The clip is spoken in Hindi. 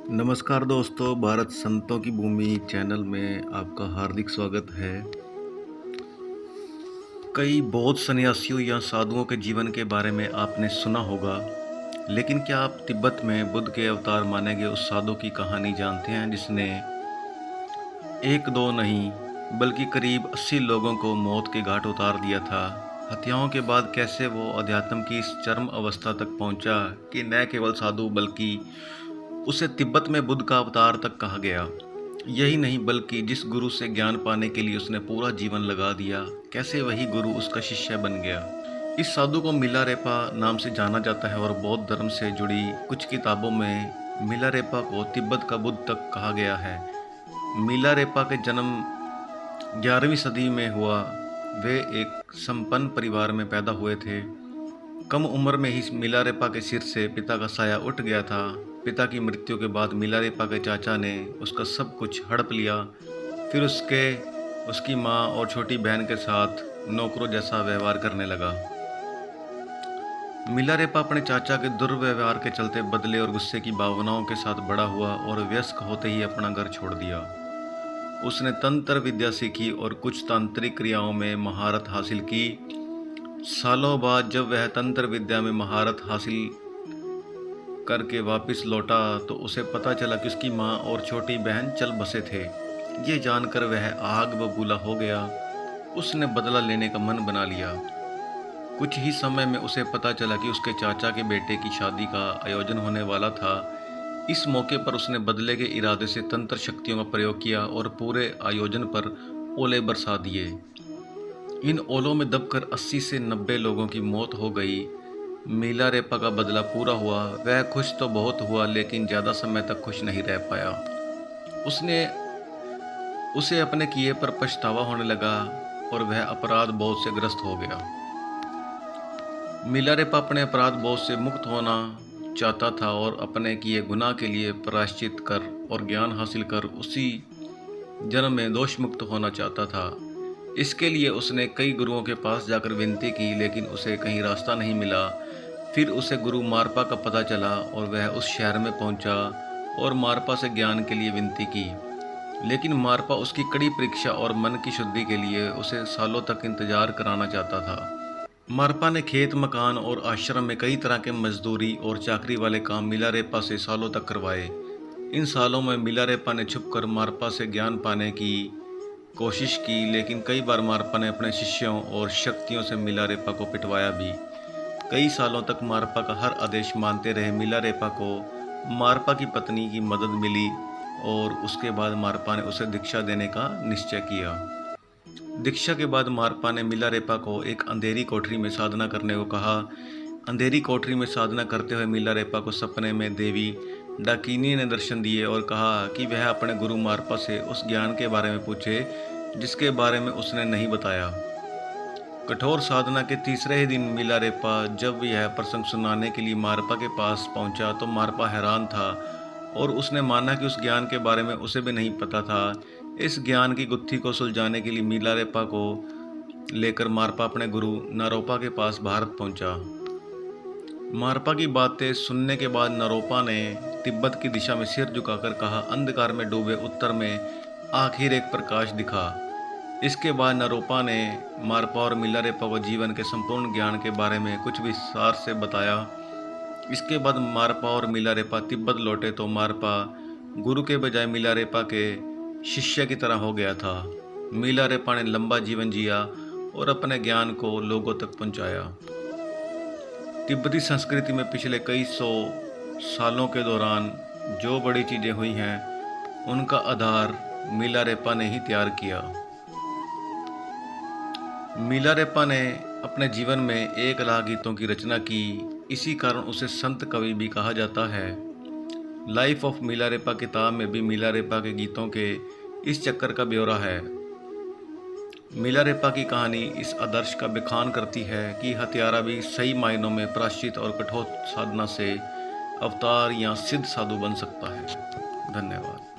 नमस्कार दोस्तों, भारत संतों की भूमि चैनल में आपका हार्दिक स्वागत है। कई बौद्ध सन्यासियों या साधुओं के जीवन के बारे में आपने सुना होगा, लेकिन क्या आप तिब्बत में बुद्ध के अवतार माने गए उस साधु की कहानी जानते हैं जिसने एक दो नहीं बल्कि करीब 80 लोगों को मौत के घाट उतार दिया था। हत्याओं के बाद कैसे वो अध्यात्म की इस चरम अवस्था तक पहुंचा कि न केवल साधु बल्कि उसे तिब्बत में बुद्ध का अवतार तक कहा गया। यही नहीं बल्कि जिस गुरु से ज्ञान पाने के लिए उसने पूरा जीवन लगा दिया, कैसे वही गुरु उसका शिष्य बन गया। इस साधु को मिलारेपा नाम से जाना जाता है और बौद्ध धर्म से जुड़ी कुछ किताबों में मिलारेपा को तिब्बत का बुद्ध तक कहा गया है। मिलारेपा के जन्म 11वीं सदी में हुआ। वे एक संपन्न परिवार में पैदा हुए थे। कम उम्र में ही मिलारेपा के सिर से पिता का साया उठ गया था। पिता की मृत्यु के बाद मिलारेपा के चाचा ने उसका सब कुछ हड़प लिया। फिर उसकी माँ और छोटी बहन के साथ नौकरों जैसा व्यवहार करने लगा। मिलारेपा अपने चाचा के दुर्व्यवहार के चलते बदले और गुस्से की भावनाओं के साथ बड़ा हुआ और वयस्क होते ही अपना घर छोड़ दिया। उसने तंत्र विद्या सीखी और कुछ तांत्रिक क्रियाओं में महारत हासिल की। सालों बाद जब वह तंत्र विद्या में महारत हासिल करके वापस लौटा तो उसे पता चला कि उसकी माँ और छोटी बहन चल बसे थे। ये जानकर वह आग बबूला हो गया। उसने बदला लेने का मन बना लिया। कुछ ही समय में उसे पता चला कि उसके चाचा के बेटे की शादी का आयोजन होने वाला था। इस मौके पर उसने बदले के इरादे से तंत्र शक्तियों का प्रयोग किया और पूरे आयोजन पर ओले बरसा दिए। इन ओलों में दबकर 80 से 90 लोगों की मौत हो गई। मिलारेपा का बदला पूरा हुआ। वह खुश तो बहुत हुआ, लेकिन ज़्यादा समय तक खुश नहीं रह पाया। उसे अपने किए पर पछतावा होने लगा और वह अपराध बोझ से ग्रस्त हो गया। मिलारेपा अपने अपराध बोझ से मुक्त होना चाहता था और अपने किए गुनाह के लिए प्रायश्चित कर और ज्ञान हासिल कर उसी जन्म में दोष मुक्त होना चाहता था। इसके लिए उसने कई गुरुओं के पास जाकर विनती की, लेकिन उसे कहीं रास्ता नहीं मिला। फिर उसे गुरु मारपा का पता चला और वह उस शहर में पहुंचा और मारपा से ज्ञान के लिए विनती की। लेकिन मारपा उसकी कड़ी परीक्षा और मन की शुद्धि के लिए उसे सालों तक इंतजार कराना चाहता था। मारपा ने खेत, मकान और आश्रम में कई तरह के मजदूरी और चाकरी वाले काम मिलारेपा से सालों तक करवाए। इन सालों में मिलारेपा ने छुपकर मारपा से ज्ञान पाने की कोशिश की, लेकिन कई बार मारपा ने अपने शिष्यों और शक्तियों से मिलारेपा को पिटवाया भी। कई सालों तक मारपा का हर आदेश मानते रहे मिलारेपा को मारपा की पत्नी की मदद मिली और उसके बाद मारपा ने उसे दीक्षा देने का निश्चय किया। दीक्षा के बाद मारपा ने मिलारेपा को एक अंधेरी कोठरी में साधना करने को कहा। अंधेरी कोठरी में साधना करते हुए मिलारेपा को सपने में देवी डाकिनी ने दर्शन दिए और कहा कि वह अपने गुरु मारपा से उस ज्ञान के बारे में पूछे जिसके बारे में उसने नहीं बताया। कठोर साधना के तीसरे ही दिन मिलारेपा जब यह प्रसंग सुनाने के लिए मारपा के पास पहुंचा तो मारपा हैरान था और उसने माना कि उस ज्ञान के बारे में उसे भी नहीं पता था। इस ज्ञान की गुत्थी को सुलझाने के लिए मिलारेपा को लेकर मारपा अपने गुरु नारोपा के पास भारत पहुंचा। मारपा की बातें सुनने के बाद नारोपा ने तिब्बत की दिशा में सिर झुकाकर कहा, अंधकार में डूबे उत्तर में आखिर एक प्रकाश दिखा। इसके बाद नारोपा ने मारपा और मिलारेपा को जीवन के संपूर्ण ज्ञान के बारे में कुछ विस्तार से बताया। इसके बाद मारपा और मिलारेपा तिब्बत लौटे तो मारपा गुरु के बजाय मिलारेपा के शिष्य की तरह हो गया था। मिलारेपा ने लंबा जीवन जिया और अपने ज्ञान को लोगों तक पहुंचाया। तिब्बती संस्कृति में पिछले कई सौ सालों के दौरान जो बड़ी चीज़ें हुई हैं, उनका आधार मिलारेपा ने ही तैयार किया। मिलारेपा ने अपने जीवन में 1,00,000 गीतों की रचना की। इसी कारण उसे संत कवि भी कहा जाता है। लाइफ ऑफ मिलारेपा किताब में भी मिलारेपा के गीतों के इस चक्कर का ब्यौरा है। मिलारेपा की कहानी इस आदर्श का बखान करती है कि हत्यारा भी सही मायनों में प्रायश्चित और कठोर साधना से अवतार या सिद्ध साधु बन सकता है। धन्यवाद।